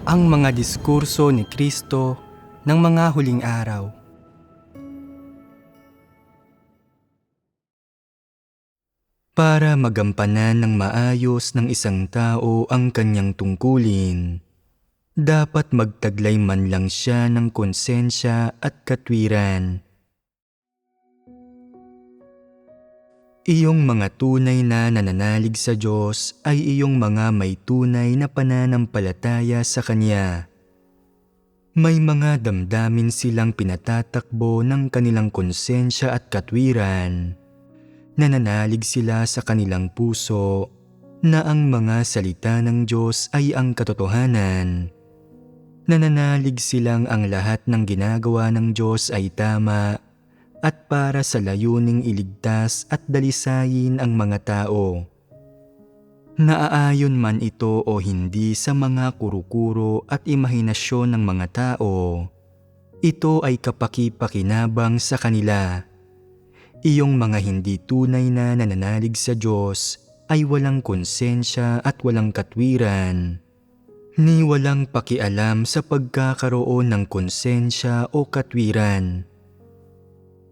Ang mga diskurso ni Kristo ng mga huling araw. Para magampanan ng maayos ng isang tao ang kanyang tungkulin, dapat magtaglay man lang siya ng konsensya at katwiran. Iyong mga tunay na nananalig sa Diyos ay iyong mga may tunay na pananampalataya sa Kanya. May mga damdamin silang pinatatakbo ng kanilang konsensya at katwiran. Nananalig sila sa kanilang puso na ang mga salita ng Diyos ay ang katotohanan. Nananalig silang ang lahat ng ginagawa ng Diyos ay tama at para sa layuning iligtas at dalisayin ang mga tao. Naaayon man ito o hindi sa mga kuro-kuro at imahinasyon ng mga tao, ito ay kapaki-pakinabang sa kanila. Iyong mga hindi tunay na nananalig sa Diyos ay walang konsensya at walang katwiran, ni walang pakialam sa pagkakaroon ng konsensya o katwiran.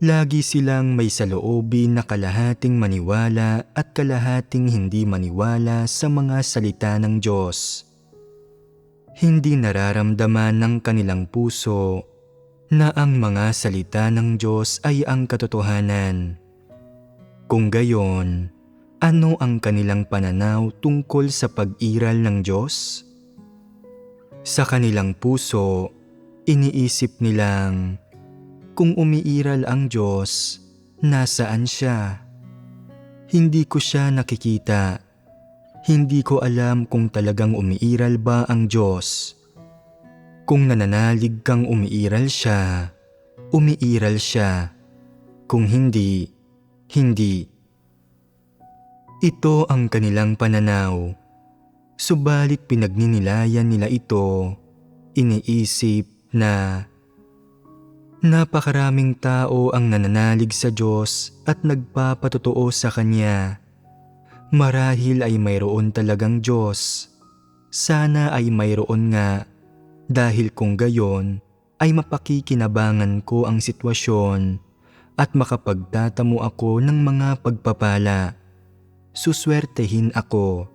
Lagi silang may saloobin na kalahating maniwala at kalahating hindi maniwala sa mga salita ng Diyos. Hindi nararamdaman ng kanilang puso na ang mga salita ng Diyos ay ang katotohanan. Kung gayon, ano ang kanilang pananaw tungkol sa pag-iral ng Diyos? Sa kanilang puso, iniisip nilang, kung umiiral ang Diyos, nasaan siya? Hindi ko siya nakikita. Hindi ko alam kung talagang umiiral ba ang Diyos. Kung nananalig kang umiiral siya, umiiral siya. Kung hindi, hindi. Ito ang kanilang pananaw. Subalit pinagninilayan nila ito, iniisip na napakaraming tao ang nananalig sa Diyos at nagpapatotoo sa Kanya. Marahil ay mayroon talagang Diyos. Sana ay mayroon nga, dahil kung gayon ay mapakikinabangan ko ang sitwasyon at makapagtatamo ako ng mga pagpapala. Suswertehin ako.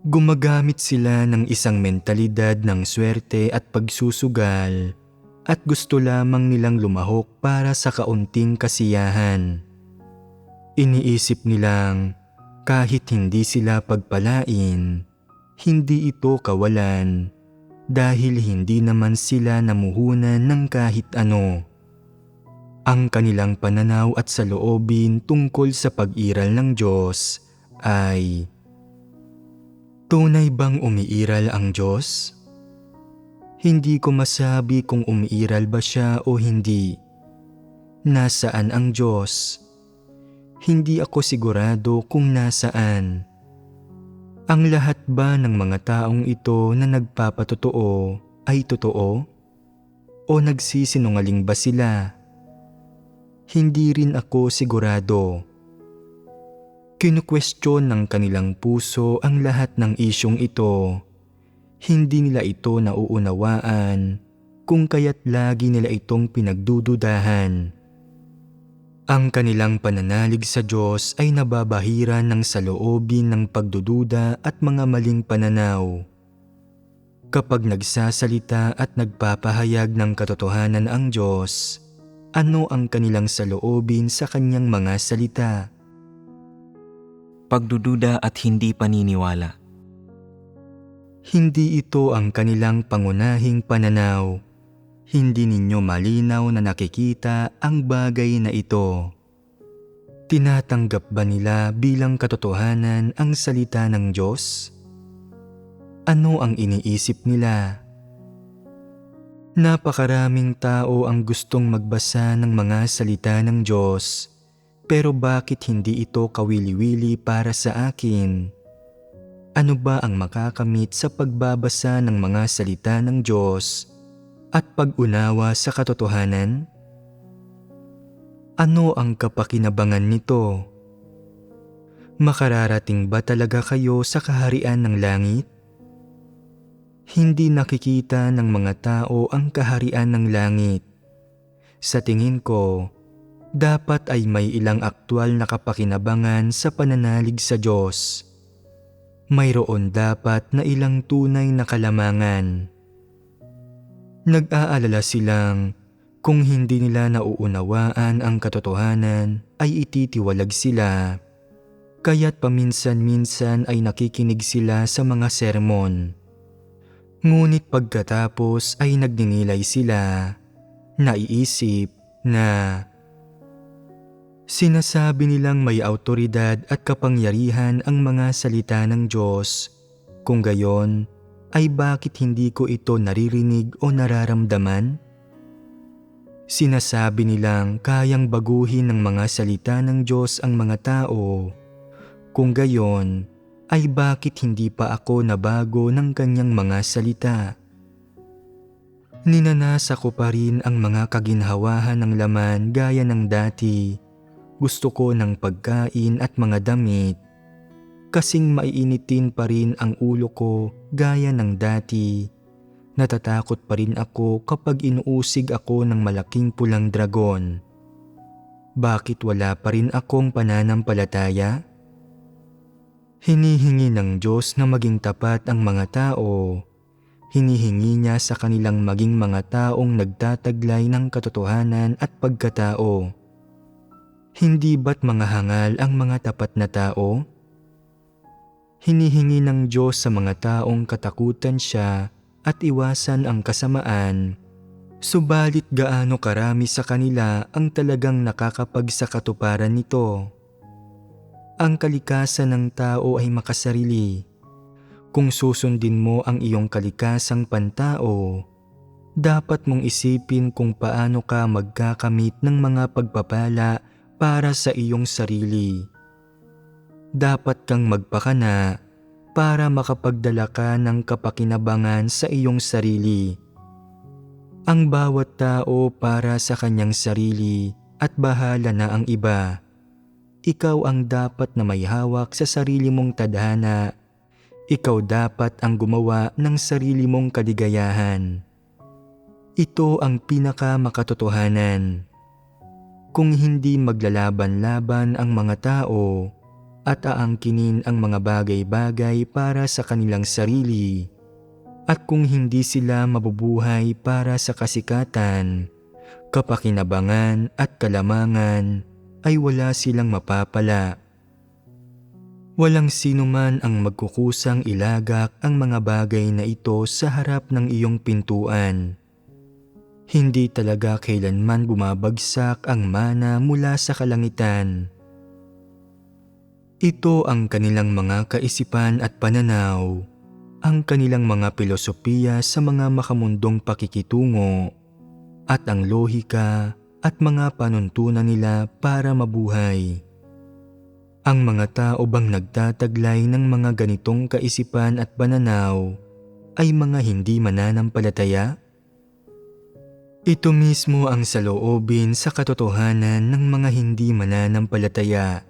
Gumagamit sila ng isang mentalidad ng swerte at pagsusugal at gusto lamang nilang lumahok para sa kaunting kasiyahan. Iniisip nilang kahit hindi sila pagpalain, hindi ito kawalan dahil hindi naman sila namuhunan ng kahit ano. Ang kanilang pananaw at saloobin tungkol sa pag-iral ng Diyos ay, tunay bang umiiral ang Diyos? Hindi ko masabi kung umiiral ba siya o hindi. Nasaan ang Diyos? Hindi ako sigurado kung nasaan. Ang lahat ba ng mga taong ito na nagpapatotoo ay totoo? O nagsisinungaling ba sila? Hindi rin ako sigurado. Kinukwestiyon ng kanilang puso ang lahat ng isyong ito. Hindi nila ito nauunawaan kung kaya't lagi nila itong pinagdududahan. Ang kanilang pananalig sa Diyos ay nababahiran ng saloobin ng pagdududa at mga maling pananaw. Kapag nagsasalita at nagpapahayag ng katotohanan ang Diyos, ano ang kanilang saloobin sa Kanyang mga salita? Pagdududa at hindi paniniwala. Hindi ito ang kanilang pangunahing pananaw. Hindi ninyo malinaw na nakikita ang bagay na ito. Tinatanggap ba nila bilang katotohanan ang salita ng Diyos? Ano ang iniisip nila? Napakaraming tao ang gustong magbasa ng mga salita ng Diyos, pero bakit hindi ito kawili-wili para sa akin? Ano ba ang makakamit sa pagbabasa ng mga salita ng Diyos at pag-unawa sa katotohanan? Ano ang kapakinabangan nito? Makararating ba talaga kayo sa kaharian ng langit? Hindi nakikita ng mga tao ang kaharian ng langit. Sa tingin ko, dapat ay may ilang aktwal na kapakinabangan sa pananalig sa Diyos. Mayroon dapat na ilang tunay na kalamangan. Nag-aalala silang kung hindi nila nauunawaan ang katotohanan ay ititiwalag sila. Kaya't paminsan-minsan ay nakikinig sila sa mga sermon. Ngunit pagkatapos ay nagninilay sila. Naiisip na sinasabi nilang may awtoridad at kapangyarihan ang mga salita ng Diyos. Kung gayon, ay bakit hindi ko ito naririnig o nararamdaman? Sinasabi nilang kayang baguhin ng mga salita ng Diyos ang mga tao. Kung gayon, ay bakit hindi pa ako nabago ng kanyang mga salita? Ninanasa ko pa rin ang mga kaginhawahan ng laman gaya ng dati. Gusto ko ng pagkain at mga damit. Kasing maiinitin pa rin ang ulo ko gaya ng dati. Natatakot pa rin ako kapag inuusig ako ng malaking pulang dragon. Bakit wala pa rin akong pananampalataya? Hinihingi ng Diyos na maging tapat ang mga tao. Hinihingi niya sa kanilang maging mga taong nagtataglay ng katotohanan at pagkatao. Hindi ba't mga hangal ang mga tapat na tao? Hinihingi ng Diyos sa mga taong katakutan siya at iwasan ang kasamaan. Subalit gaano karami sa kanila ang talagang nakakapagsakatuparan nito? Ang kalikasan ng tao ay makasarili. Kung susundin mo ang iyong kalikasang pantao, dapat mong isipin kung paano ka magkakamit ng mga pagpapala para sa iyong sarili. Dapat kang magpakana para makapagdala ka ng kapakinabangan sa iyong sarili. Ang bawat tao para sa kanyang sarili at bahala na ang iba. Ikaw ang dapat na may hawak sa sarili mong tadhana. Ikaw dapat ang gumawa ng sarili mong kaligayahan. Ito ang pinakamakatotohanan. Kung hindi maglalaban-laban ang mga tao at aangkinin ang mga bagay-bagay para sa kanilang sarili, at kung hindi sila mabubuhay para sa kasikatan, kapakinabangan at kalamangan, ay wala silang mapapala. Walang sino man ang magkukusang ilagak ang mga bagay na ito sa harap ng iyong pintuan. Hindi talaga kailanman bumabagsak ang mana mula sa kalangitan. Ito ang kanilang mga kaisipan at pananaw, ang kanilang mga pilosopiya sa mga makamundong pakikitungo, at ang lohika at mga panuntunan nila para mabuhay. Ang mga tao bang nagtataglay ng mga ganitong kaisipan at pananaw ay mga hindi mananampalataya? Ito mismo ang saloobin sa katotohanan ng mga hindi mananampalataya.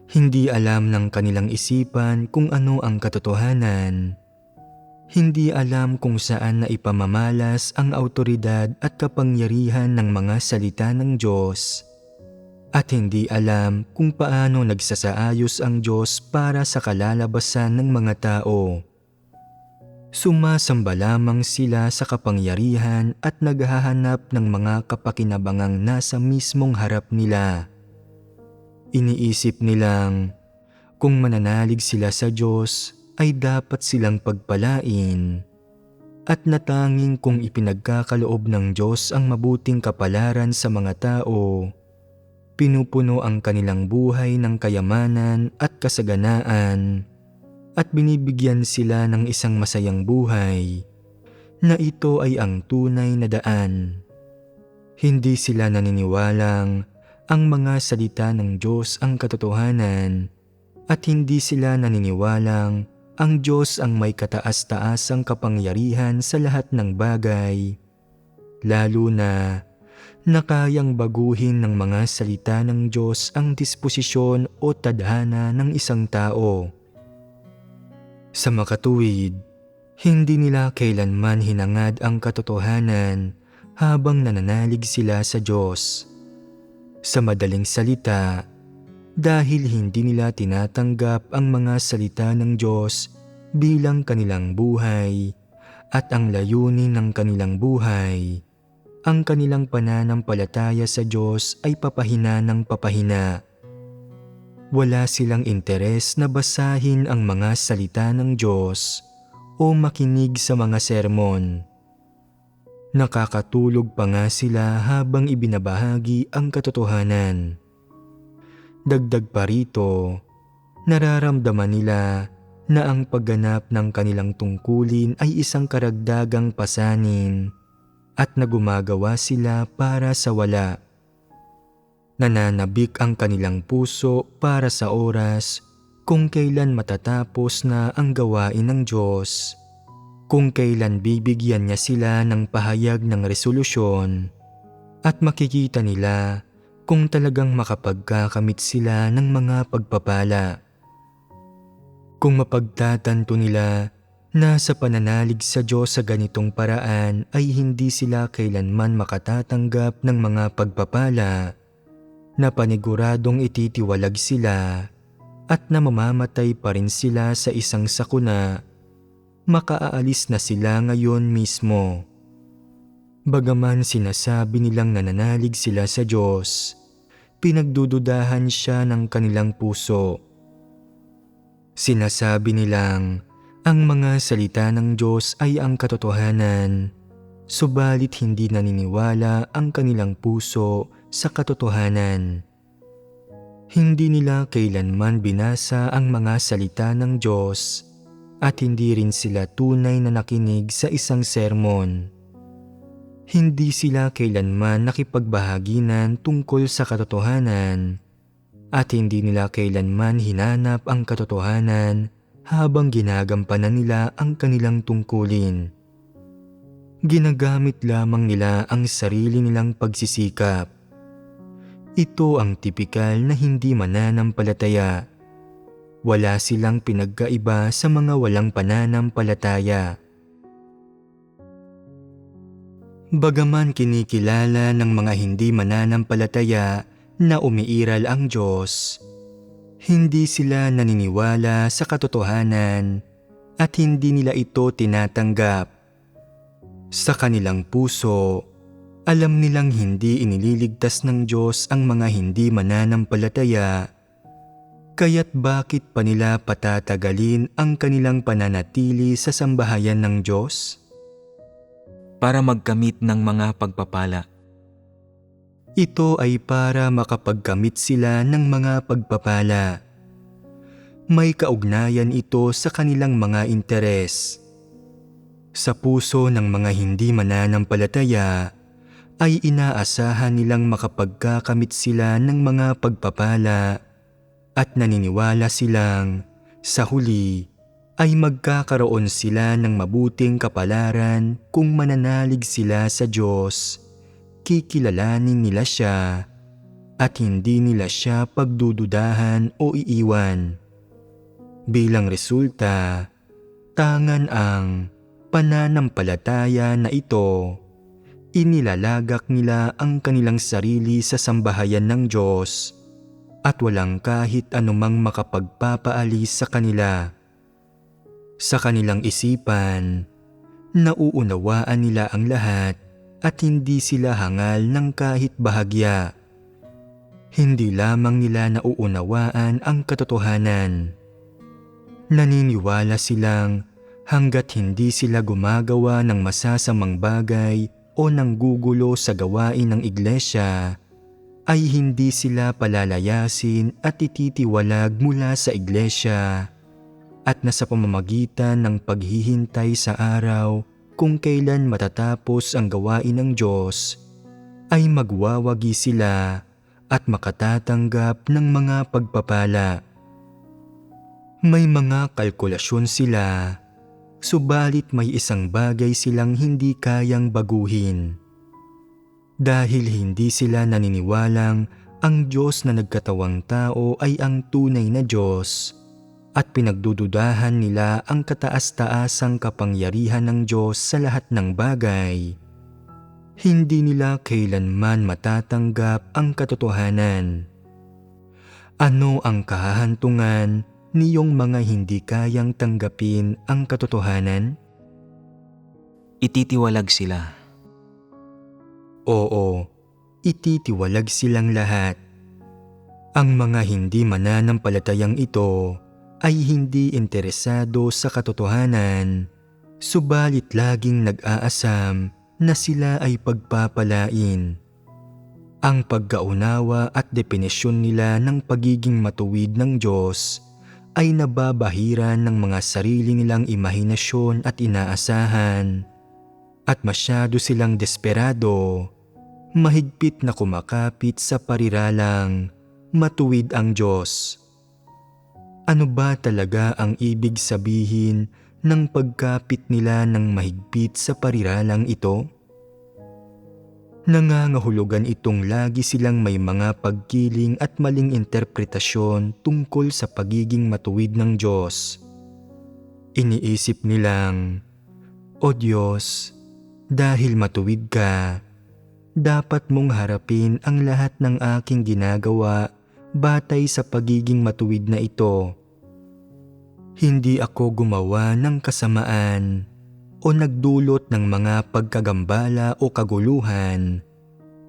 Hindi alam ng kanilang isipan kung ano ang katotohanan. Hindi alam kung saan na ipamamalas ang awtoridad at kapangyarihan ng mga salita ng Diyos. At hindi alam kung paano nagsasaayos ang Diyos para sa kalalabasan ng mga tao. Sumasamba lamang sila sa kapangyarihan at naghahanap ng mga kapakinabangang nasa mismong harap nila. Iniisip nilang kung mananalig sila sa Diyos ay dapat silang pagpalain, at natanging kung ipinagkakaloob ng Diyos ang mabuting kapalaran sa mga tao, pinupuno ang kanilang buhay ng kayamanan at kasaganaan, at binibigyan sila ng isang masayang buhay, na ito ay ang tunay na daan. Hindi sila naniniwalang ang mga salita ng Diyos ang katotohanan, at hindi sila naniniwalang ang Diyos ang may kataas-taasang kapangyarihan sa lahat ng bagay, lalo na kayang baguhin ng mga salita ng Diyos ang disposisyon o tadhana ng isang tao. Sa makatuwid, Hindi nila kailanman hinangad ang katotohanan habang nananalig sila sa Diyos. Sa madaling salita, dahil hindi nila tinatanggap ang mga salita ng Diyos bilang kanilang buhay at ang layunin ng kanilang buhay, ang kanilang pananampalataya sa Diyos ay papahina ng papahina. Wala silang interes na basahin ang mga salita ng Diyos o makinig sa mga sermon. Nakakatulog pa nga sila habang ibinabahagi ang katotohanan. Dagdag pa rito, nararamdaman nila na ang pagganap ng kanilang tungkulin ay isang karagdagang pasanin at na gumagawa sila para sa wala. Nananabik ang kanilang puso para sa oras kung kailan matatapos na ang gawain ng Diyos, kung kailan bibigyan niya sila ng pahayag ng resolusyon, at makikita nila kung talagang makapagkakamit sila ng mga pagpapala. Kung mapagtatanto nila na sa pananalig sa Diyos sa ganitong paraan ay hindi sila kailanman makatatanggap ng mga pagpapala, na paniguradong ititiwalag sila at na mamamatay pa rin sila sa isang sakuna, makaalis na sila ngayon mismo. Bagaman sinasabi nilang nananalig sila sa Diyos, pinagdududahan siya ng kanilang puso. Sinasabi nilang ang mga salita ng Diyos ay ang katotohanan, subalit hindi naniniwala ang kanilang puso sa katotohanan. Hindi nila kailanman binasa ang mga salita ng Diyos at hindi rin sila tunay na nakinig sa isang sermon. Hindi sila kailanman nakipagbahaginan tungkol sa katotohanan at hindi nila kailanman hinanap ang katotohanan habang ginagampanan nila ang kanilang tungkulin. Ginagamit lamang nila ang sarili nilang pagsisikap. Ito ang tipikal na hindi mananampalataya. Wala silang pinagkaiba sa mga walang pananampalataya. Bagaman kinikilala ng mga hindi mananampalataya na umiiral ang Diyos, hindi sila naniniwala sa katotohanan at hindi nila ito tinatanggap. Sa kanilang puso, alam nilang hindi inililigtas ng Diyos ang mga hindi mananampalataya, kaya't bakit pa nila patatagalin ang kanilang pananatili sa sambahayan ng Diyos? Para magkamit ng mga pagpapala. Ito ay para makapagkamit sila ng mga pagpapala. May kaugnayan ito sa kanilang mga interes. Sa puso ng mga hindi mananampalataya, ay inaasahan nilang makapagkakamit sila ng mga pagpapala at naniniwala silang sa huli ay magkakaroon sila ng mabuting kapalaran kung mananalig sila sa Diyos, kikilalanin nila siya at hindi nila siya pagdududahan o iiwan. Bilang resulta, tangan ang pananampalataya na ito. Inilalagak nila ang kanilang sarili sa sambahayan ng Diyos at walang kahit anumang makapagpapaalis sa kanila. Sa kanilang isipan, nauunawaan nila ang lahat at hindi sila hangal ng kahit bahagya. Hindi lamang nila nauunawaan ang katotohanan. Naniniwala silang hanggat hindi sila gumagawa ng masasamang bagay o nanggugulo sa gawain ng iglesia, ay hindi sila palalayasin at ititiwalag mula sa iglesia, at nasa pamamagitan ng paghihintay sa araw kung kailan matatapos ang gawain ng Diyos, ay magwawagi sila at makatatanggap ng mga pagpapala. May mga kalkulasyon sila, subalit may isang bagay silang hindi kayang baguhin. Dahil hindi sila naniniwalang ang Diyos na nagkatawang tao ay ang tunay na Diyos, at pinagdududahan nila ang kataas-taasang kapangyarihan ng Diyos sa lahat ng bagay, hindi nila kailanman matatanggap ang katotohanan. Ano ang kahahantungan niyong mga hindi kayang tanggapin ang katotohanan? Ititiwalag sila. Oo, ititiwalag silang lahat. Ang mga hindi mananampalatayang ito ay hindi interesado sa katotohanan, subalit laging nag-aasam na sila ay pagpapalain. Ang pagkaunawa at definisyon nila ng pagiging matuwid ng Diyos ay nababahiran ng mga sarili nilang imahinasyon at inaasahan, at masyado silang desperado, mahigpit na kumakapit sa pariralang matuwid ang Diyos. Ano ba talaga ang ibig sabihin ng pagkapit nila ng mahigpit sa pariralang ito? Nangangahulugan itong lagi silang may mga pagkiling at maling interpretasyon tungkol sa pagiging matuwid ng Diyos. Iniisip nilang, "O Diyos, dahil matuwid ka, dapat mong harapin ang lahat ng aking ginagawa batay sa pagiging matuwid na ito. Hindi ako gumawa ng kasamaan o nagdulot ng mga pagkagambala o kaguluhan,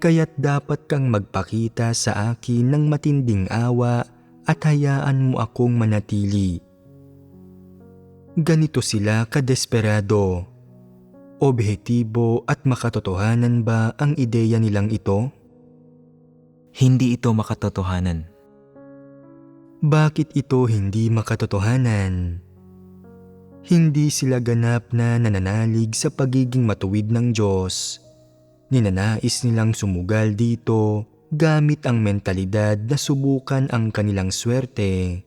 kaya't dapat kang magpakita sa akin ng matinding awa at hayaan mo akong manatili." Ganito sila kadesperado. Objektibo at makatotohanan ba ang ideya nilang ito? Hindi ito makatotohanan. Bakit ito hindi makatotohanan? Hindi sila ganap na nananalig sa pagiging matuwid ng Diyos. Ninanais nilang sumugal dito gamit ang mentalidad na subukan ang kanilang swerte,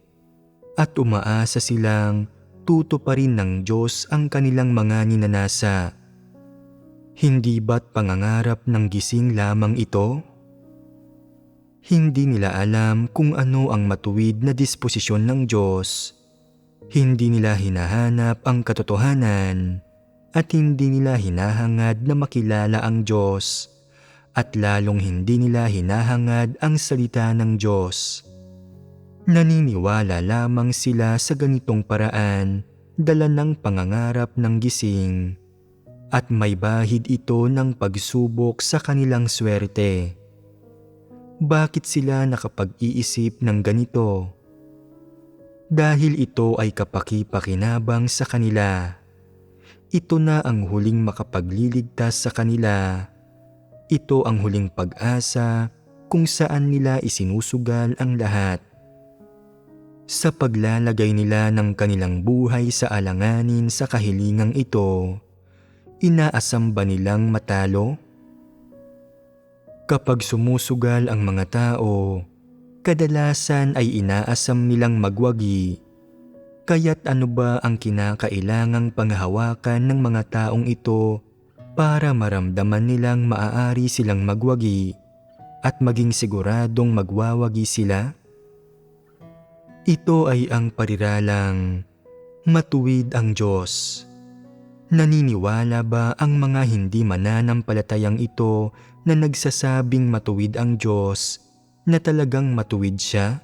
at umaasa silang tutuparin ng Diyos ang kanilang mga ninanasa. Hindi ba't pangangarap ng gising lamang ito? Hindi nila alam kung ano ang matuwid na disposisyon ng Diyos. Hindi nila hinahanap ang katotohanan at hindi nila hinahangad na makilala ang Diyos, at lalong hindi nila hinahangad ang salita ng Diyos. Naniniwala lamang sila sa ganitong paraan, dala ng pangangarap ng gising, at may bahid ito ng pagsubok sa kanilang swerte. Bakit sila nakapag-iisip ng ganito? Dahil ito ay kapaki-pakinabang sa kanila. Ito na ang huling makapagliligtas sa kanila. Ito ang huling pag-asa kung saan nila isinusugal ang lahat. Sa paglalagay nila ng kanilang buhay sa alanganin sa kahilingang ito, inaasam ba nilang matalo? Kapag sumusugal ang mga tao, kadalasan ay inaasam nilang magwagi. Kaya't ano ba ang kinakailangang panghahawakan ng mga taong ito para maramdaman nilang maaari silang magwagi at maging siguradong magwawagi sila? Ito ay ang pariralang matuwid ang Diyos. Naniniwala ba ang mga hindi mananampalatayang ito na nagsasabing matuwid ang Diyos na talagang matuwid siya?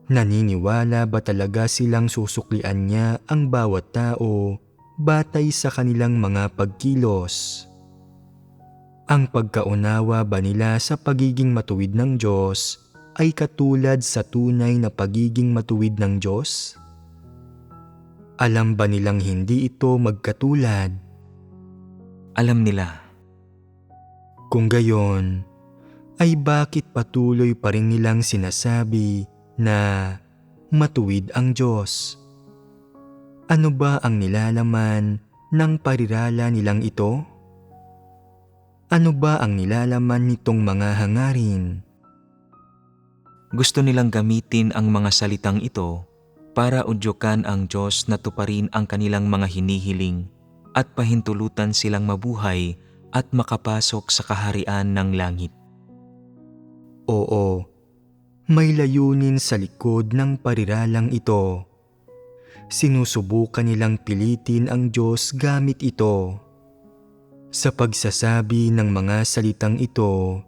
Naniniwala ba talaga silang susuklian niya ang bawat tao batay sa kanilang mga pagkilos? Ang pagkaunawa ba nila sa pagiging matuwid ng Diyos ay katulad sa tunay na pagiging matuwid ng Diyos? Alam ba nilang hindi ito magkatulad? Alam nila. Kung gayon, ay bakit patuloy pa rin nilang sinasabi na matuwid ang Diyos? Ano ba ang nilalaman ng parirala nilang ito? Ano ba ang nilalaman nitong mga hangarin? Gusto nilang gamitin ang mga salitang ito para udyukan ang Diyos na tuparin ang kanilang mga hinihiling at pahintulutan silang mabuhay at makapasok sa kaharian ng langit. Oo, May layunin sa likod ng pariralang ito. Sinusubukan nilang pilitin ang Diyos gamit ito. Sa pagsasabi ng mga salitang ito,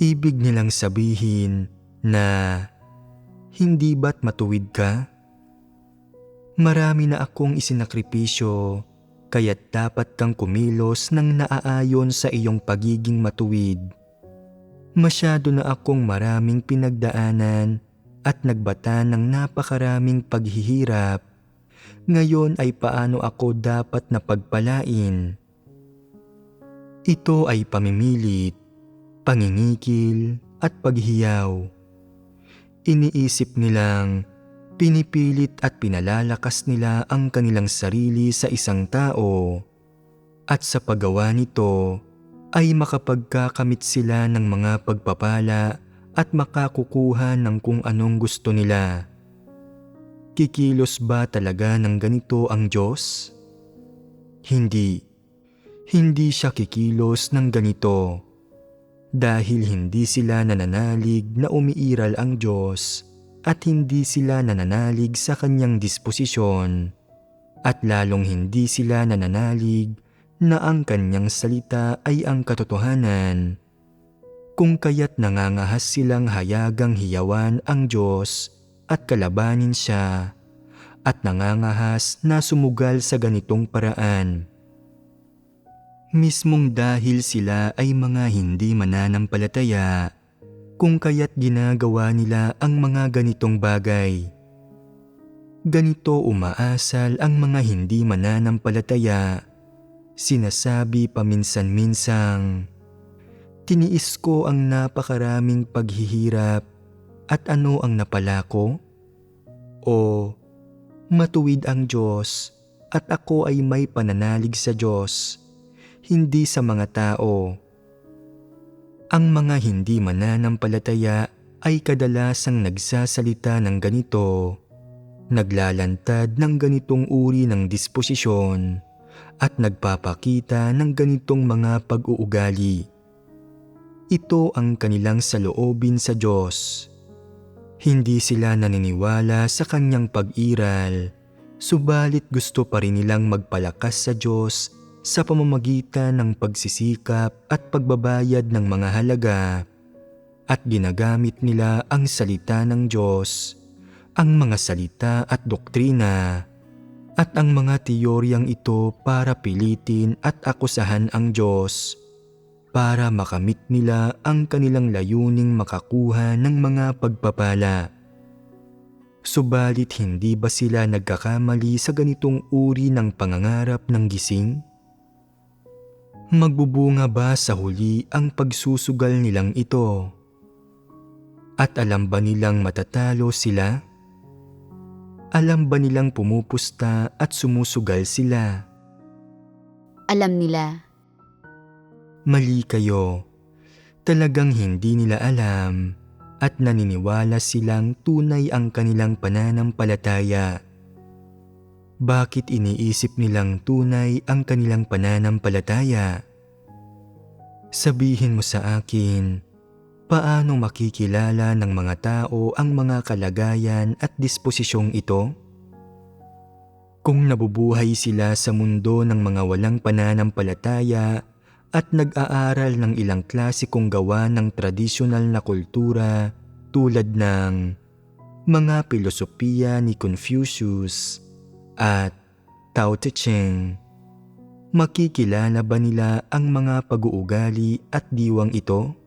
ibig nilang sabihin na, hindi ba't matuwid ka? Marami na akong isinakripisyo, kaya't dapat kang kumilos ng naaayon sa iyong pagiging matuwid. Masyado na akong maraming pinagdaanan at nagbata ng napakaraming paghihirap. Ngayon ay paano ako dapat na pagpalain? Ito ay pamimilit, pangingikil at paghiyaw. Iniisip nilang pinipilit at pinalalakas nila ang kanilang sarili sa isang tao at sa paggawa nito ay makapagkakamit sila ng mga pagpapala at makakukuha ng kung anong gusto nila. Kikilos ba talaga ng ganito ang Diyos? Hindi. Hindi siya kikilos ng ganito. Dahil hindi sila nananalig na umiiral ang Diyos at hindi sila nananalig sa kanyang disposisyon at lalong hindi sila nananalig na ang kanyang salita ay ang katotohanan. Kung kaya't nangangahas silang hayagang hiyawan ang Diyos at kalabanin siya at nangangahas na sumugal sa ganitong paraan. Mismong dahil sila ay mga hindi mananampalataya, kung kaya't ginagawa nila ang mga ganitong bagay. Ganito umaasal ang mga hindi mananampalataya. Sinasabi paminsan-minsang, tiniis ko ang napakaraming paghihirap at ano ang napala ko? O, matuwid ang Diyos at ako ay may pananalig sa Diyos, hindi sa mga tao. Ang mga hindi mananampalataya ay kadalasang nagsasalita ng ganito, naglalantad ng ganitong uri ng disposisyon, at nagpapakita ng ganitong mga pag-uugali. Ito ang kanilang saloobin sa Diyos. Hindi sila naniniwala sa kanyang pag-iral, subalit gusto pa rin nilang magpalakas sa Diyos sa pamamagitan ng pagsisikap at pagbabayad ng mga halaga, at ginagamit nila ang salita ng Diyos, ang mga salita at doktrina, at ang mga teoryang ito para pilitin at akusahan ang Diyos, para makamit nila ang kanilang layuning makakuha ng mga pagpapala. Subalit hindi ba sila nagkakamali sa ganitong uri ng pangangarap ng gising? Magbubunga ba sa huli ang pagsusugal nilang ito? At alam ba nilang matatalo sila? Alam ba nilang pumupusta at sumusugal sila? Alam nila. Mali kayo. Talagang hindi nila alam at naniniwala silang tunay ang kanilang pananampalataya. Bakit iniisip nilang tunay ang kanilang pananampalataya? Sabihin mo sa akin, paano makikilala ng mga tao ang mga kalagayan at disposisyong ito? Kung nabubuhay sila sa mundo ng mga walang pananampalataya at nag-aaral ng ilang klasikong gawa ng tradisyonal na kultura tulad ng mga filosofiya ni Confucius at Tao Te Ching, makikilala ba nila ang mga pag-uugali at diwang ito?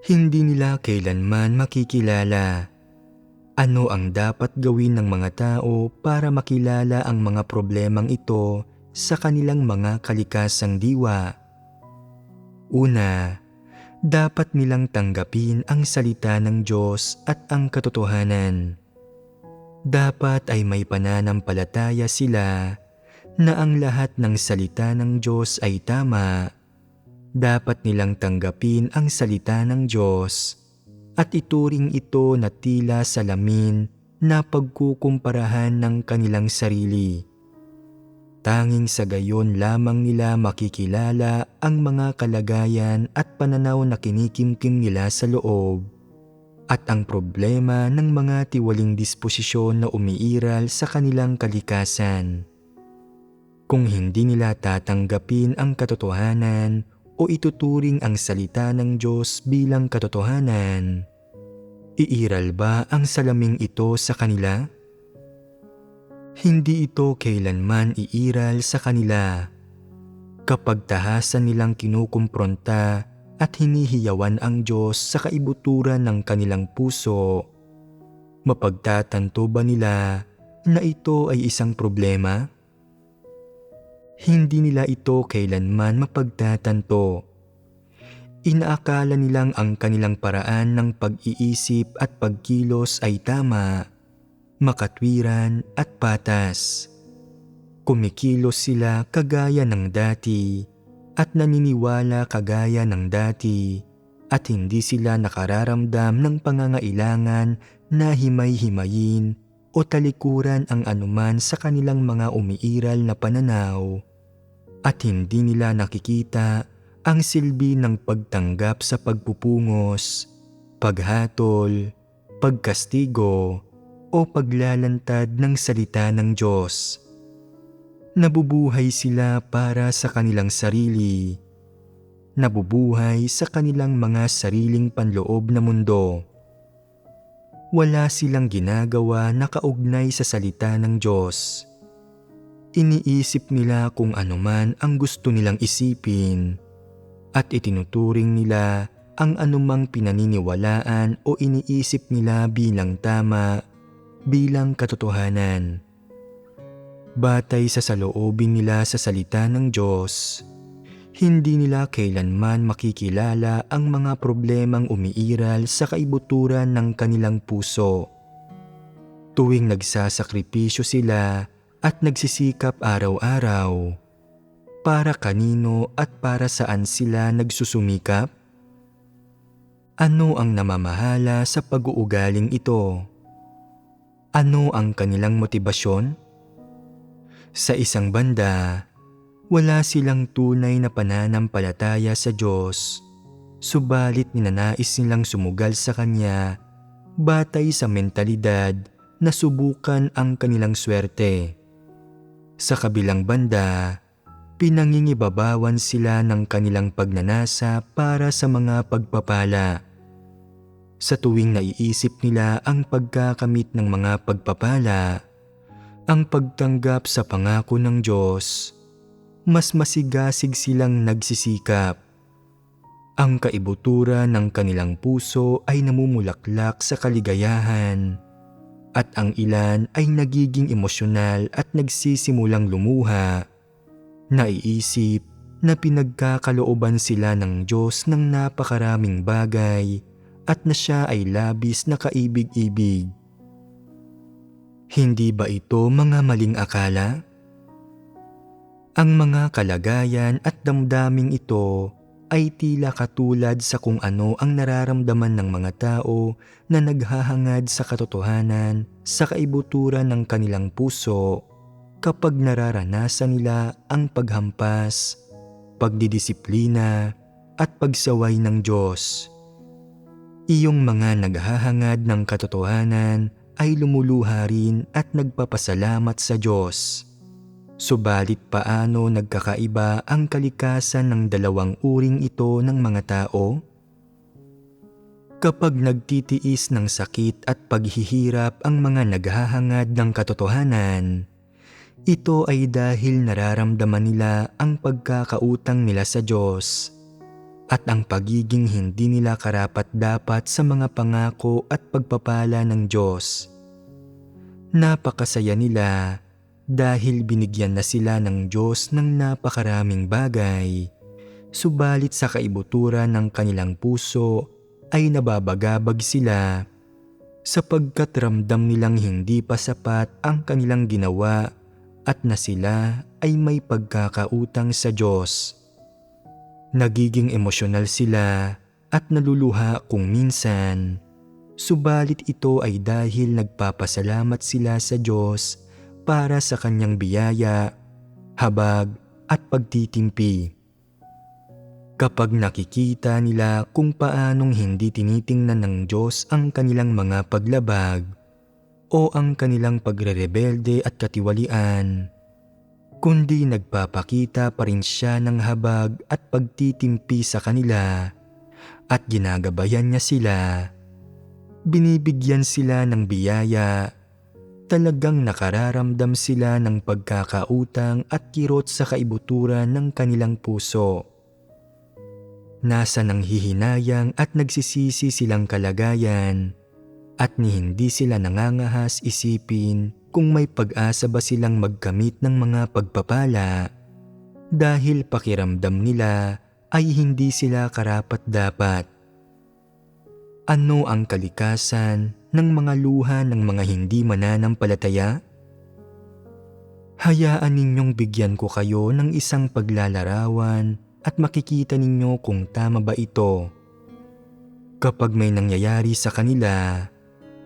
Hindi nila kailanman makikilala. Ano ang dapat gawin ng mga tao para makilala ang mga problemang ito sa kanilang mga kalikasang diwa? Una, dapat nilang tanggapin ang salita ng Diyos at ang katotohanan. Dapat ay may pananampalataya sila na ang lahat ng salita ng Diyos ay tama. Dapat nilang tanggapin ang salita ng Diyos at ituring ito na tila salamin na pagkukumparahan ng kanilang sarili. Tanging sa gayon lamang nila makikilala ang mga kalagayan at pananaw na kinikimkim nila sa loob at ang problema ng mga tiwaling disposisyon na umiiral sa kanilang kalikasan. Kung hindi nila tatanggapin ang katotohanan o ituturing ang salita ng Diyos bilang katotohanan, iiral ba ang salaming ito sa kanila? Hindi ito kailanman iiral sa kanila. Kapag tahasan nilang kinukumpronta at hinihiyawan ang Diyos sa kaibuturan ng kanilang puso, mapagtatanto ba nila na ito ay isang problema? Hindi nila ito kailanman mapagtatanto. Inaakala nilang ang kanilang paraan ng pag-iisip at pagkilos ay tama, makatwiran at patas. Kumikilos sila kagaya ng dati at naniniwala kagaya ng dati at hindi sila nakararamdam ng pangangailangan na himay-himayin o talikuran ang anuman sa kanilang mga umiiral na pananaw at hindi nila nakikita ang silbi ng pagtanggap sa pagpupungos, paghatol, pagkastigo o paglalantad ng salita ng Diyos. Nabubuhay sila para sa kanilang sarili. Nabubuhay sa kanilang mga sariling panloob na mundo. Wala silang ginagawa na kaugnay sa salita ng Diyos. Iniisip nila kung anuman ang gusto nilang isipin at itinuturing nila ang anumang pinaniniwalaan o iniisip nila bilang tama, bilang katotohanan. Batay sa saloobin nila sa salita ng Diyos, hindi nila kailanman makikilala ang mga problemang umiiral sa kaibuturan ng kanilang puso. Tuwing nagsasakripisyo sila at nagsisikap araw-araw, para kanino at para saan sila nagsusumikap? Ano ang namamahala sa pag-uugaling ito? Ano ang kanilang motibasyon? Sa isang banda, wala silang tunay na pananampalataya sa Diyos, subalit ninanais nilang sumugal sa Kanya batay sa mentalidad na subukan ang kanilang swerte. Sa kabilang banda, pinangingibabawan sila ng kanilang pagnanasa para sa mga pagpapala. Sa tuwing naiisip nila ang pagkakamit ng mga pagpapala, ang pagtanggap sa pangako ng Diyos, mas masigasig silang nagsisikap. Ang kaibuturan ng kanilang puso ay namumulaklak sa kaligayahan at ang ilan ay nagiging emosyonal at nagsisimulang lumuha. Naiisip na pinagkakalooban sila ng Diyos ng napakaraming bagay at na Siya ay labis na kaibig-ibig. Hindi ba ito mga maling akala? Ang mga kalagayan at damdaming ito ay tila katulad sa kung ano ang nararamdaman ng mga tao na naghahangad sa katotohanan sa kaibuturan ng kanilang puso kapag nararanasan nila ang paghampas, pagdidisiplina at pagsaway ng Diyos. Iyong mga naghahangad ng katotohanan ay lumuluha rin at nagpapasalamat sa Diyos. Subalit paano nagkakaiba ang kalikasan ng dalawang uring ito ng mga tao? Kapag nagtitiis ng sakit at paghihirap ang mga naghahangad ng katotohanan, ito ay dahil nararamdaman nila ang pagkakautang nila sa Diyos at ang pagiging hindi nila karapat-dapat sa mga pangako at pagpapala ng Diyos. Napakasaya nila dahil binigyan na sila ng Diyos ng napakaraming bagay, subalit sa kaibuturan ng kanilang puso ay nababagabag sila sapagkat ramdam nilang hindi pa sapat ang kanilang ginawa at na sila ay may pagkakautang sa Diyos. Nagiging emosyonal sila at naluluha kung minsan, subalit ito ay dahil nagpapasalamat sila sa Diyos para sa Kanyang biyaya, habag at pagtitimpi. Kapag nakikita nila kung paanong hindi tinitingnan ng Diyos ang kanilang mga paglabag o ang kanilang pagrerebelde at katiwalian, kundi nagpapakita pa rin siya ng habag at pagtitimpi sa kanila at ginagabayan niya sila, binibigyan sila ng biyaya, talagang nakararamdam sila ng pagkakautang at kirot sa kaibuturan ng kanilang puso. Nasa nanghihinayang at nagsisisi silang kalagayan at ni hindi sila nangangahas isipin kung may pag-asa ba silang magkamit ng mga pagpapala dahil pakiramdam nila ay hindi sila karapat-dapat. Ano ang kalikasan ng mga luha ng mga hindi mananampalataya? Hayaan ninyong bigyan ko kayo ng isang paglalarawan at makikita ninyo kung tama ba ito. Kapag may nangyayari sa kanila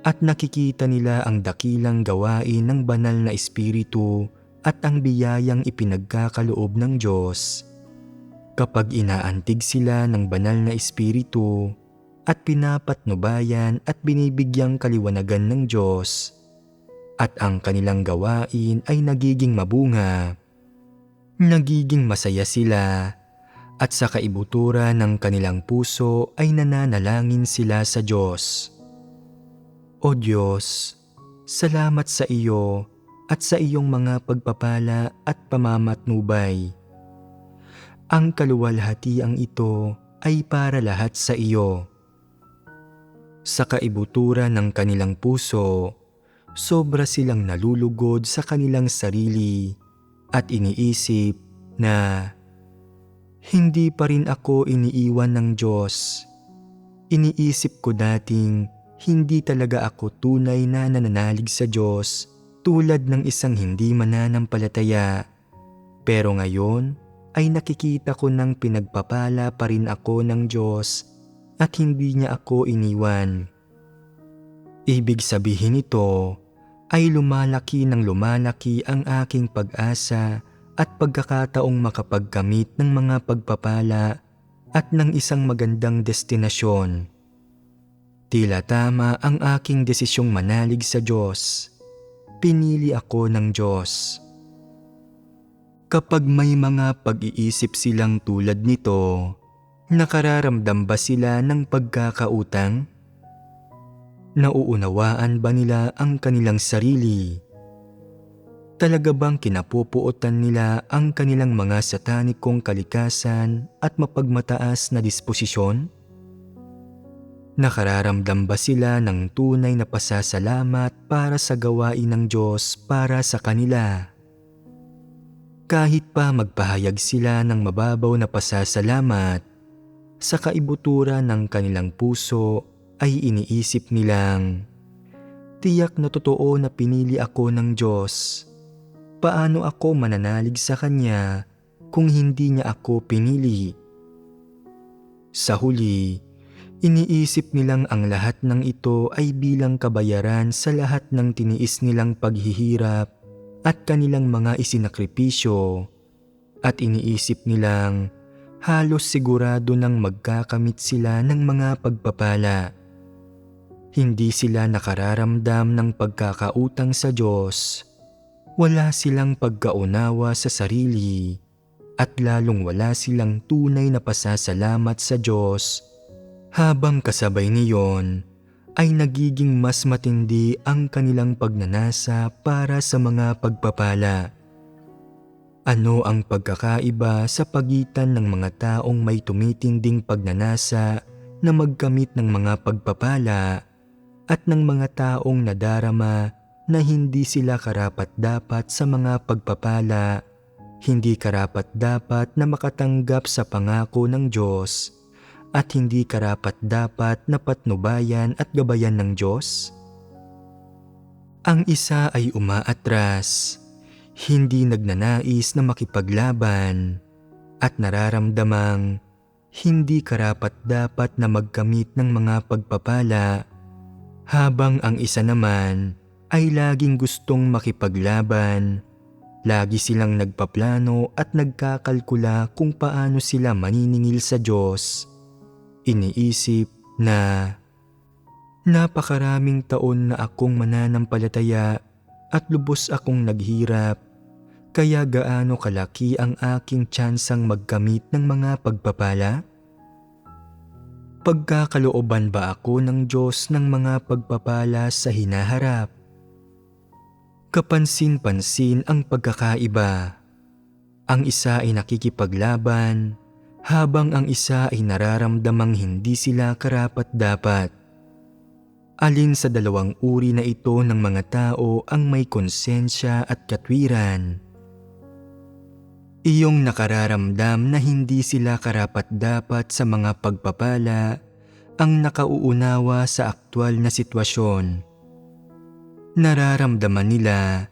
at nakikita nila ang dakilang gawain ng banal na espiritu at ang biyayang ipinagkakaloob ng Diyos, kapag inaantig sila ng banal na espiritu at pinapatnubayan at binibigyang kaliwanagan ng Diyos, at ang kanilang gawain ay nagiging mabunga, nagiging masaya sila, at sa kaibuturan ng kanilang puso ay nananalangin sila sa Diyos. O Diyos, salamat sa iyo at sa iyong mga pagpapala at pamamatnubay. Ang kaluwalhatiang ito ay para lahat sa iyo. Sa kaibuturan ng kanilang puso, sobra silang nalulugod sa kanilang sarili at iniisip na hindi pa rin ako iniiwan ng Diyos. Iniisip ko dating hindi talaga ako tunay na nananalig sa Diyos tulad ng isang hindi mananampalataya. Pero ngayon ay nakikita ko ng pinagpapala pa rin ako ng Diyos at hindi niya ako iniwan. Ibig sabihin nito ay lumalaki ng lumalaki ang aking pag-asa at pagkakataong makapagkamit ng mga pagpapala at ng isang magandang destinasyon. Tila tama ang aking desisyong manalig sa Diyos. Pinili ako ng Diyos. Kapag may mga pag-iisip silang tulad nito, nakararamdam ba sila ng pagkakautang? Nauunawaan ba nila ang kanilang sarili? Talaga bang kinapupuotan nila ang kanilang mga satanikong kalikasan at mapagmataas na disposisyon? Nakararamdam ba sila ng tunay na pasasalamat para sa gawain ng Diyos para sa kanila? Kahit pa magpahayag sila ng mababaw na pasasalamat, sa kaibuturan ng kanilang puso ay iniisip nilang, tiyak na totoo na pinili ako ng Diyos. Paano ako mananalig sa Kanya kung hindi niya ako pinili? Sa huli, iniisip nilang ang lahat ng ito ay bilang kabayaran sa lahat ng tiniis nilang paghihirap at kanilang mga isinakripisyo, at iniisip nilang halos sigurado nang magkakamit sila ng mga pagpapala. Hindi sila nakararamdam ng pagkakautang sa Diyos. Wala silang pagkaunawa sa sarili at lalong wala silang tunay na pasasalamat sa Diyos. Habang kasabay niyon ay nagiging mas matindi ang kanilang pagnanasa para sa mga pagpapala. Ano ang pagkakaiba sa pagitan ng mga taong may tumitinding pagnanasa na magkamit ng mga pagpapala at ng mga taong nadarama na hindi sila karapat-dapat sa mga pagpapala, hindi karapat-dapat na makatanggap sa pangako ng Diyos, at hindi karapat-dapat na patnubayan at gabayan ng Diyos? Ang isa ay umaatras, hindi nagnanais na makipaglaban, at nararamdamang hindi karapat-dapat na magkamit ng mga pagpapala, habang ang isa naman ay laging gustong makipaglaban, Lagi silang nagpaplano at nagkakalkula kung paano sila maniningil sa Diyos. Iniisip na napakaraming taon na akong mananampalataya at lubos akong naghirap, kaya gaano kalaki ang aking tsansang magkamit ng mga pagpapala? Pagkakalooban ba ako ng Diyos ng mga pagpapala sa hinaharap? Kapansin-pansin ang pagkakaiba. Ang isa ay nakikipaglaban, habang ang isa ay nararamdamang hindi sila karapat-dapat. Alin sa dalawang uri na ito ng mga tao ang may konsensya at katwiran? Iyong nakararamdam na hindi sila karapat-dapat sa mga pagpapala ang nakauunawa sa aktwal na sitwasyon. Nararamdaman nila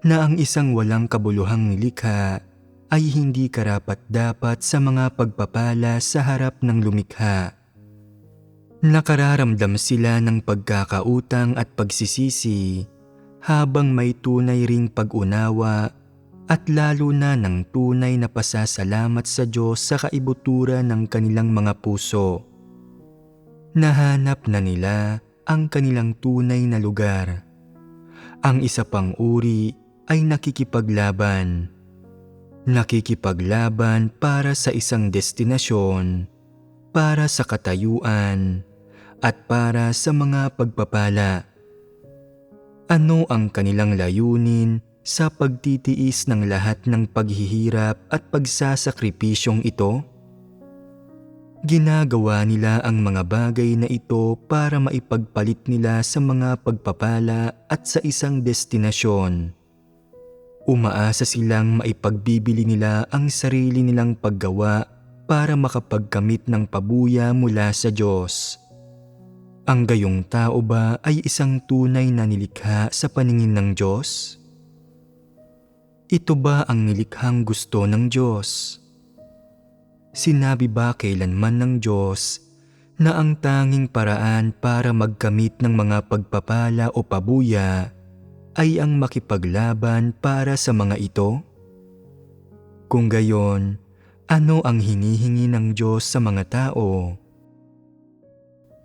na ang isang walang kabuluhang nilikha ay hindi karapat-dapat sa mga pagpapala sa harap ng lumikha. Nakararamdam sila ng pagkakautang at pagsisisi habang may tunay ring pag-unawa at lalo na ng tunay na pasasalamat sa Diyos sa kaibuturan ng kanilang mga puso. Nahanap na nila ang kanilang tunay na lugar. Ang isa pang uri ay nakikipaglaban. Nakikipaglaban para sa isang destinasyon, para sa katayuan, at para sa mga pagpapala. Ano ang kanilang layunin sa pagtitiis ng lahat ng paghihirap at pagsasakripisyong ito? Ginagawa nila ang mga bagay na ito para maipagpalit nila sa mga pagpapala at sa isang destinasyon. Umaasa silang maipagbibili nila ang sarili nilang paggawa para makapagkamit ng pabuya mula sa Diyos. Ang gayong tao ba ay isang tunay na nilikha sa paningin ng Diyos? Ito ba ang nilikhang gusto ng Diyos? Sinabi ba kailanman ng Diyos na ang tanging paraan para magkamit ng mga pagpapala o pabuya ay ang makipaglaban para sa mga ito? Kung gayon, ano ang hinihingi ng Diyos sa mga tao?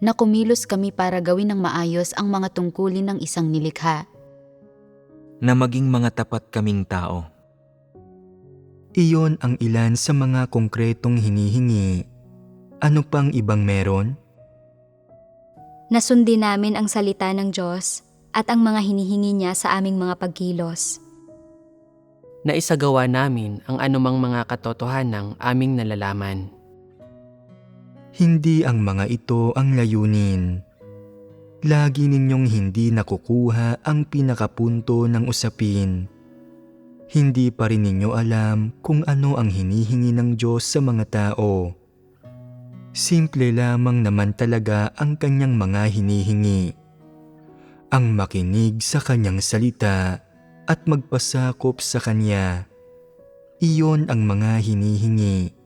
Na kumilos kami para gawin ng maayos ang mga tungkulin ng isang nilikha. Na maging mga tapat kaming tao. Iyon ang ilan sa mga konkretong hinihingi. Ano pang ibang meron? Nasundin namin ang salita ng Diyos at ang mga hinihingi niya sa aming mga pagkilos. Na isagawa namin ang anumang mga katotohanang aming nalalaman. Hindi ang mga ito ang layunin. Lagi ninyong hindi nakukuha ang pinakapunto ng usapin. Hindi pa rin ninyo alam kung ano ang hinihingi ng Diyos sa mga tao. Simple lamang naman talaga ang kanyang mga hinihingi. Ang makinig sa kanyang salita at magpasakop sa kanya. Iyon ang mga hinihingi.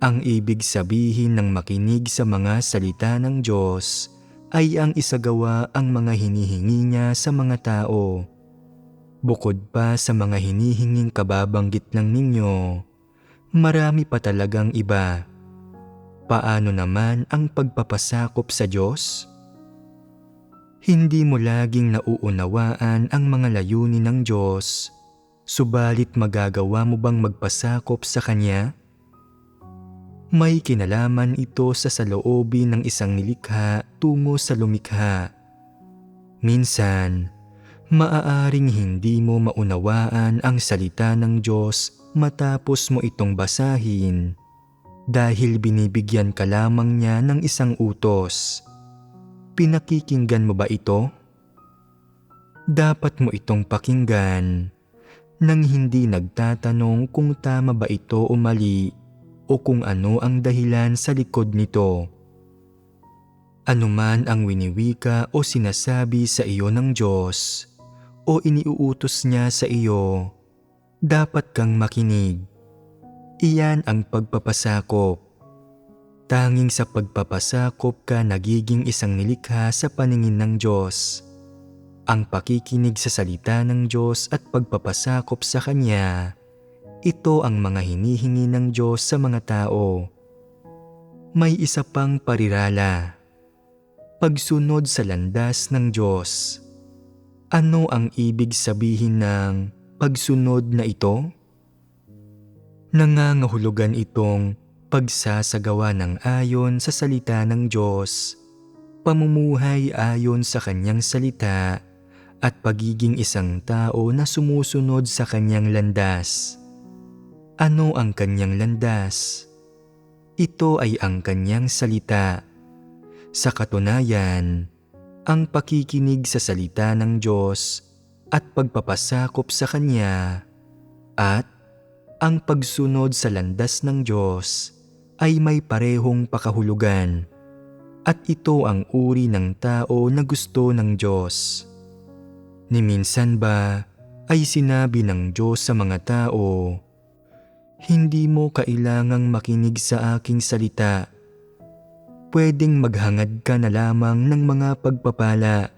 Ang ibig sabihin ng makinig sa mga salita ng Diyos ay ang isagawa ang mga hinihingi niya sa mga tao. Bukod pa sa mga hinihinging kababanggit lang ninyo, marami pa talagang iba. Paano naman ang pagpapasakop sa Diyos? Hindi mo laging nauunawaan ang mga layunin ng Diyos, subalit magagawa mo bang magpasakop sa Kanya? May kinalaman ito sa saloobin ng isang nilikha tungo sa lumikha. Minsan, maaaring hindi mo maunawaan ang salita ng Diyos matapos mo itong basahin dahil binibigyan ka lamang niya ng isang utos. Pinakikinggan mo ba ito? Dapat mo itong pakinggan nang hindi nagtatanong kung tama ba ito o mali o kung ano ang dahilan sa likod nito. Anuman ang winiwika o sinasabi sa iyo ng Diyos o iniuutos niya sa iyo, dapat kang makinig. Iyan ang pagpapasakop. Tanging sa pagpapasakop ka nagiging isang nilikha sa paningin ng Diyos. Ang pakikinig sa salita ng Diyos at pagpapasakop sa Kanya, ito ang mga hinihingi ng Diyos sa mga tao. May isa pang parirala. Pagsunod sa landas ng Diyos. Ano ang ibig sabihin ng pagsunod na ito? Nangangahulugan itong pagsasagawa ng ayon sa salita ng Diyos, pamumuhay ayon sa Kanyang salita, at pagiging isang tao na sumusunod sa Kanyang landas. Ano ang Kanyang landas? Ito ay ang Kanyang salita. Sa katunayan, ang pakikinig sa salita ng Diyos at pagpapasakop sa Kanya at ang pagsunod sa landas ng Diyos ay may parehong pakahulugan, at ito ang uri ng tao na gusto ng Diyos. Ni minsan ba ay sinabi ng Diyos sa mga tao, "Hindi mo kailangang makinig sa aking salita. Pwedeng maghangad ka na lamang ng mga pagpapala.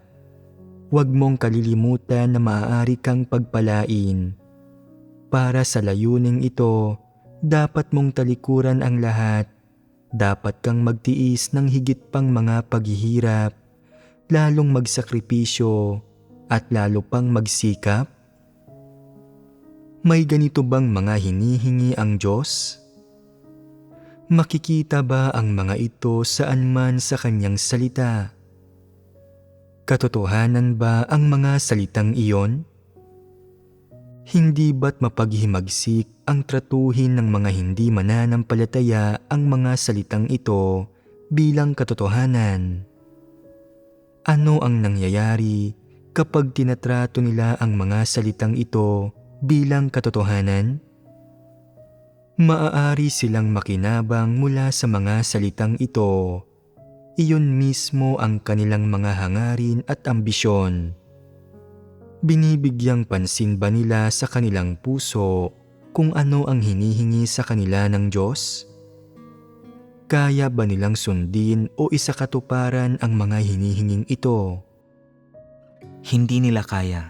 Huwag mong kalilimutan na maaari kang pagpalain. Para sa layuning ito, dapat mong talikuran ang lahat. Dapat kang magtiis ng higit pang mga paghihirap, lalong magsakripisyo, at lalo pang magsikap." May ganito bang mga hinihingi ang Diyos? Makikita ba ang mga ito saan man sa Kanyang salita? Katotohanan ba ang mga salitang iyon? Hindi ba't mapaghimagsik ang tratuhin ng mga hindi mananampalataya ang mga salitang ito bilang katotohanan? Ano ang nangyayari kapag tinatrato nila ang mga salitang ito bilang katotohanan? Maaari silang makinabang mula sa mga salitang ito. Iyon mismo ang kanilang mga hangarin at ambisyon. Binibigyang pansin ba nila sa kanilang puso kung ano ang hinihingi sa kanila ng Diyos? Kaya ba nilang sundin o isakatuparan ang mga hinihinging ito? Hindi nila kaya.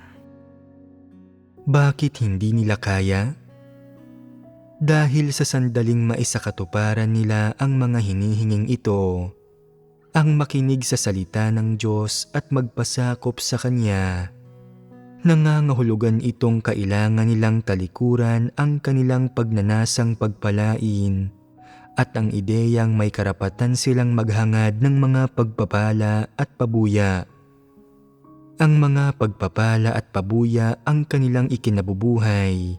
Bakit hindi nila kaya? Dahil sa sandaling maisakatuparan nila ang mga hinihinging ito, ang makinig sa salita ng Diyos at magpasakop sa Kanya, nangangahulugan itong kailangan nilang talikuran ang kanilang pagnanasang pagpalain at ang ideyang may karapatan silang maghangad ng mga pagpapala at pabuya. Ang mga pagpapala at pabuya ang kanilang ikinabubuhay,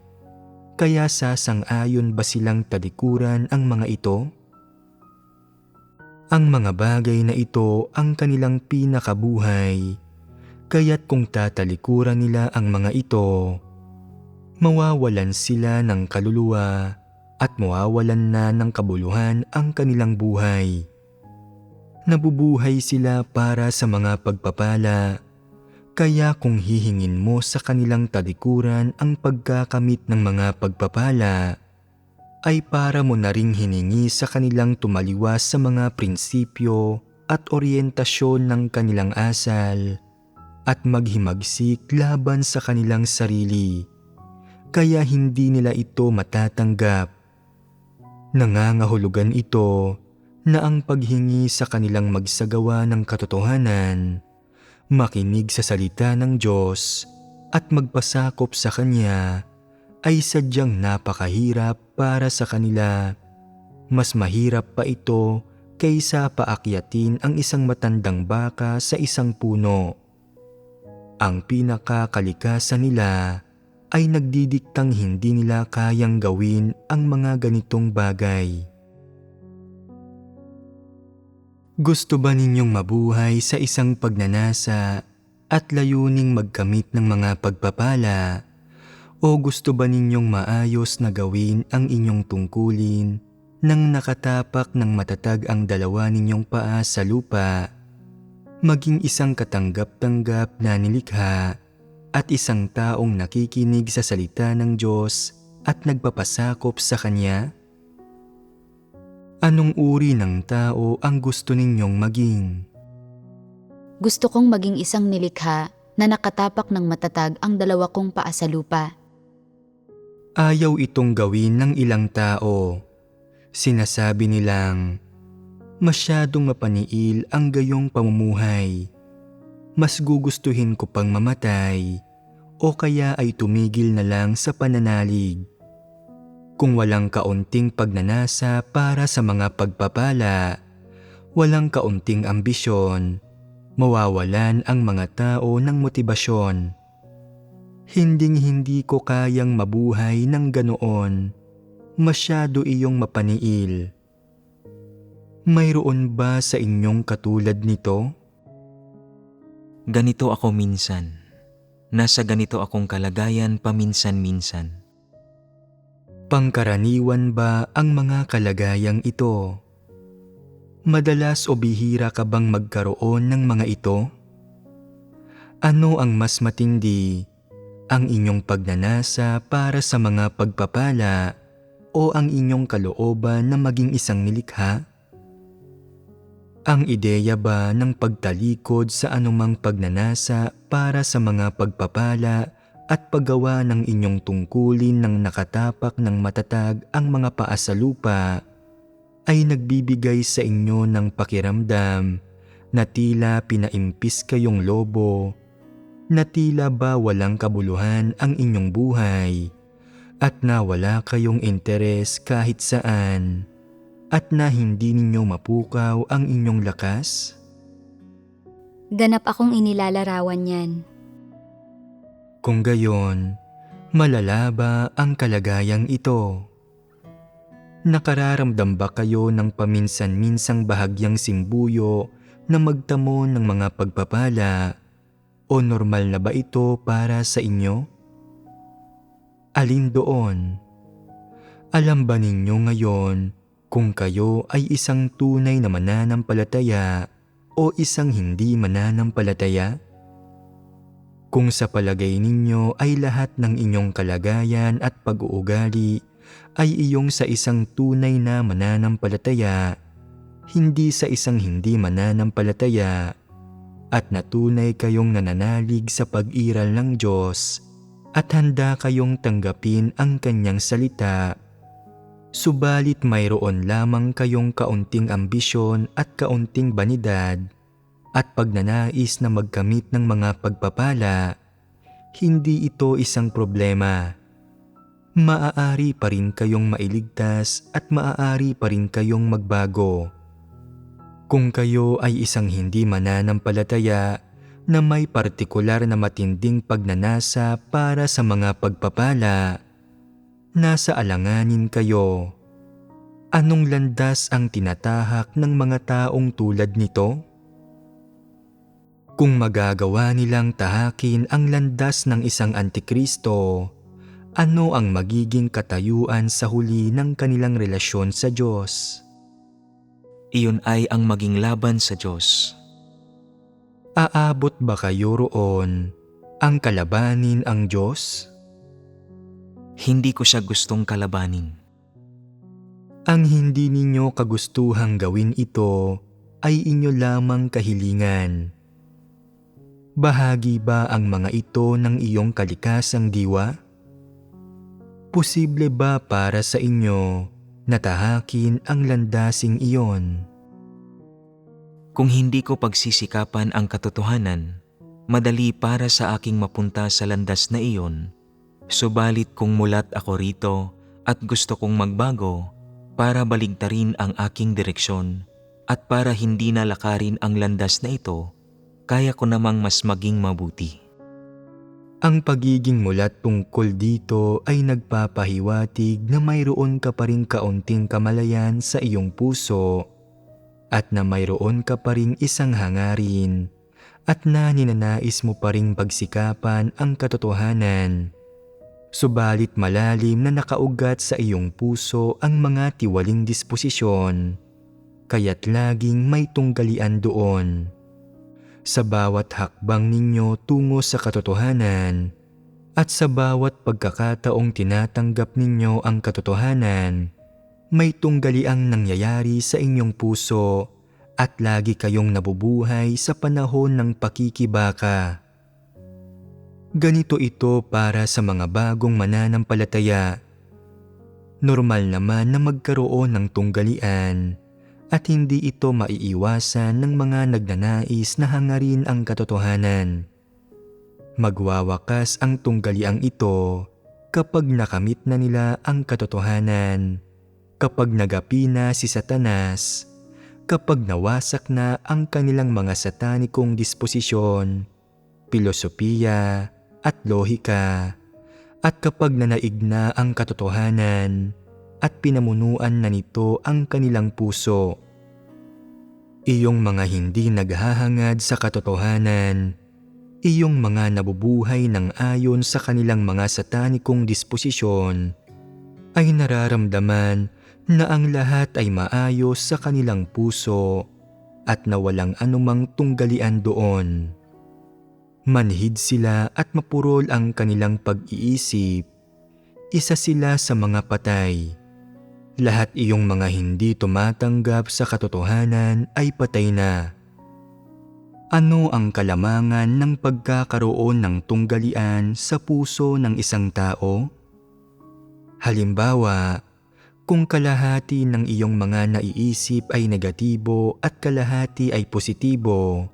kaya sasang-ayon ba silang talikuran ang mga ito? Ang mga bagay na ito ang kanilang pinakabuhay, kaya't kung tatalikuran nila ang mga ito, mawawalan sila ng kaluluwa at mawawalan na ng kabuluhan ang kanilang buhay. Nabubuhay sila para sa mga pagpapala, kaya kung hihingin mo sa kanilang talikuran ang pagkakamit ng mga pagpapala, ay para mo na ring hiningi sa kanilang tumaliwas sa mga prinsipyo at oryentasyon ng kanilang asal at maghimagsik laban sa kanilang sarili, kaya hindi nila ito matatanggap. Nangangahulugan ito na ang paghingi sa kanilang magsagawa ng katotohanan, makinig sa salita ng Diyos at magpasakop sa Kanya ay sadyang napakahirap para sa kanila. Mas mahirap pa ito kaysa paakyatin ang isang matandang baka sa isang puno. Ang pinakakalikasan nila ay nagdidiktang hindi nila kayang gawin ang mga ganitong bagay. Gusto ba ninyong mabuhay sa isang pagnanasa at layuning magkamit ng mga pagpapala? O gusto ba ninyong maayos na gawin ang inyong tungkulin nang nakatapak ng matatag ang dalawa ninyong paa sa lupa, maging isang katanggap-tanggap na nilikha at isang taong nakikinig sa salita ng Diyos at nagpapasakop sa Kanya? Anong uri ng tao ang gusto ninyong maging? Gusto kong maging isang nilikha na nakatapak ng matatag ang dalawa kong paa sa lupa. Ayaw itong gawin ng ilang tao. Sinasabi nilang, masyadong mapaniil ang gayong pamumuhay. Mas gugustuhin ko pang mamatay o kaya ay tumigil na lang sa pananalig. Kung walang kaunting pagnanasa para sa mga pagpapala, walang kaunting ambisyon, mawawalan ang mga tao ng motibasyon. Hinding-hindi ko kayang mabuhay ng ganoon. Masyado iyong mapaniil. Mayroon ba sa inyong katulad nito? Ganito ako minsan. Nasa ganito akong kalagayan paminsan-minsan. Pangkaraniwan ba ang mga kalagayang ito? Madalas o bihira ka bang magkaroon ng mga ito? Ano ang mas matindi? Ang inyong pagnanasa para sa mga pagpapala o ang inyong kalooban na maging isang nilikha? Ang ideya ba ng pagtalikod sa anumang pagnanasa para sa mga pagpapala at paggawa ng inyong tungkulin ng nakatapak ng matatag ang mga paa sa lupa ay nagbibigay sa inyo ng pakiramdam na tila pinaimpis kayong lobo, na tila ba walang kabuluhan ang inyong buhay at na wala kayong interes kahit saan at na hindi ninyo mapukaw ang inyong lakas? Ganap akong inilalarawan yan. Kung gayon, malala ba ang kalagayang ito? Nakararamdam ba kayo ng paminsan-minsang bahagyang simbuyo na magtamo ng mga pagpapala? O normal na ba ito para sa inyo? Alin doon? Alam ba ninyo ngayon kung kayo ay isang tunay na mananampalataya o isang hindi mananampalataya? Kung sa palagay ninyo ay lahat ng inyong kalagayan at pag-uugali ay iyong sa isang tunay na mananampalataya, hindi sa isang hindi mananampalataya, at natunay kayong nananalig sa pag-iral ng Diyos at handa kayong tanggapin ang Kanyang salita, subalit mayroon lamang kayong kaunting ambisyon at kaunting banidad at pagnanais na magkamit ng mga pagpapala, hindi ito isang problema. Maaari pa rin kayong mailigtas at maaari pa rin kayong magbago. Kung kayo ay isang hindi mananampalataya na may partikular na matinding pagnanasa para sa mga pagpapala, nasa alanganin kayo. Anong landas ang tinatahak ng mga taong tulad nito? Kung magagawa nilang tahakin ang landas ng isang antikristo, ano ang magiging katayuan sa huli ng kanilang relasyon sa Diyos? Iyon ay ang maging laban sa Diyos. Aabot ba kayo roon ang kalabanin ang Diyos? Hindi ko siya gustong kalabanin. Ang hindi ninyo kagustuhang gawin ito ay inyo lamang kahilingan. Bahagi ba ang mga ito ng iyong kalikasang diwa? Posible ba para sa inyo na tahakin ang landasing iyon? Kung hindi ko pagsisikapan ang katotohanan, madali para sa aking mapunta sa landas na iyon. Subalit kung mulat ako rito at gusto kong magbago para baligtarin ang aking direksyon at para hindi nalakarin ang landas na ito, kaya ko namang mas maging mabuti. Ang pagiging mulat tungkol dito ay nagpapahiwatig na mayroon ka pa ring kaunting kamalayan sa iyong puso at na mayroon ka pa ring isang hangarin at na ninanais mo pa ring pagsikapan ang katotohanan. Subalit malalim na nakaugat sa iyong puso ang mga tiwaling disposisyon, kaya't laging may tunggalian doon. Sa bawat hakbang ninyo tungo sa katotohanan at sa bawat pagkakataong tinatanggap ninyo ang katotohanan, may tunggaliang nangyayari sa inyong puso at lagi kayong nabubuhay sa panahon ng pakikibaka. Ganito ito para sa mga bagong mananampalataya. Normal naman na magkaroon ng tunggalian at hindi ito maiiwasan ng mga nagnanais na hangarin ang katotohanan. Magwawakas ang tunggaliang ito kapag nakamit na nila ang katotohanan, kapag nagapi na si Satanas, kapag nawasak na ang kanilang mga satanikong disposisyon, filosofiya at lohika, at kapag nanaig na ang katotohanan at pinamunuan na nito ang kanilang puso. Iyong mga hindi naghahangad sa katotohanan, iyong mga nabubuhay ng ayon sa kanilang mga satanikong disposisyon, ay nararamdaman na ang lahat ay maayos sa kanilang puso at na walang anumang tunggalian doon. Manhid sila at mapurol ang kanilang pag-iisip. Isa sila sa mga patay. Lahat iyong mga hindi tumatanggap sa katotohanan ay patay na. Ano ang kalamangan ng pagkakaroon ng tunggalian sa puso ng isang tao? Halimbawa, kung kalahati ng iyong mga naiisip ay negatibo at kalahati ay positibo,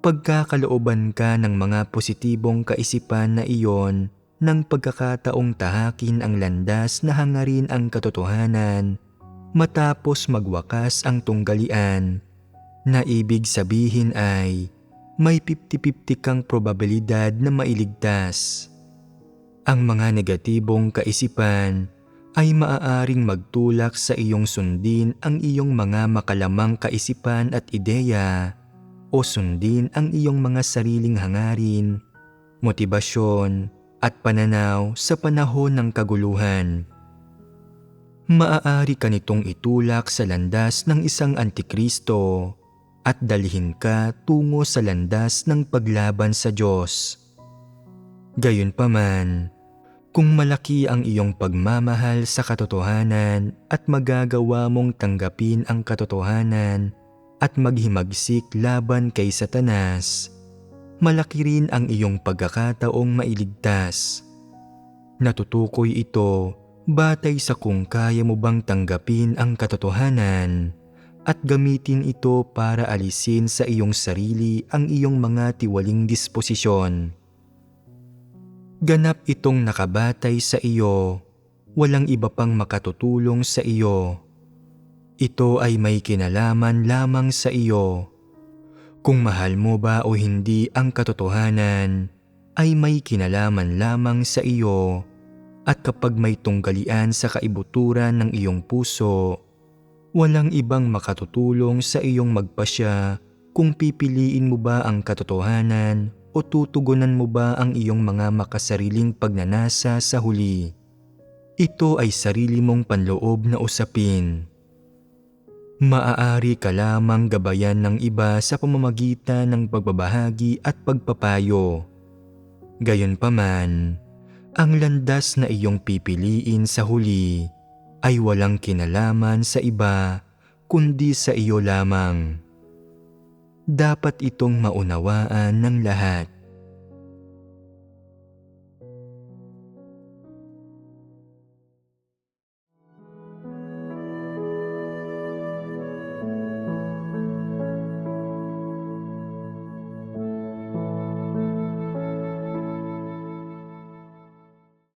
pagkakalooban ka ng mga positibong kaisipan na iyon ng pagkakataong tahakin ang landas na hangarin ang katotohanan matapos magwakas ang tunggalian, na ibig sabihin ay may 50-50 kang probabilidad na mailigtas. Ang mga negatibong kaisipan ay maaaring magtulak sa iyong sundin ang iyong mga makalamang kaisipan at ideya o sundin ang iyong mga sariling hangarin, motibasyon at pananaw sa panahon ng kaguluhan. Maaari ka nitong itulak sa landas ng isang antikristo at dalhin ka tungo sa landas ng paglaban sa Diyos. Gayunpaman, kung malaki ang iyong pagmamahal sa katotohanan at magagawa mong tanggapin ang katotohanan at maghimagsik laban kay Satanas, malaki rin ang iyong pagkakataong mailigtas. Natutukoy ito batay sa kung kaya mo bang tanggapin ang katotohanan at gamitin ito para alisin sa iyong sarili ang iyong mga tiwaling disposisyon. Ganap itong nakabatay sa iyo, walang iba pang makatutulong sa iyo. Ito ay may kinalaman lamang sa iyo. Kung mahal mo ba o hindi ang katotohanan, ay may kinalaman lamang sa iyo. At kapag may tunggalian sa kaibuturan ng iyong puso, walang ibang makatutulong sa iyong magpasya kung pipiliin mo ba ang katotohanan o tutugunan mo ba ang iyong mga makasariling pagnanasa sa huli. Ito ay sarili mong panloob na usapin. Maaari ka lamang gabayan ng iba sa pamamagitan ng pagbabahagi at pagpapayo. Gayunpaman, ang landas na iyong pipiliin sa huli ay walang kinalaman sa iba kundi sa iyo lamang. Dapat itong maunawaan ng lahat.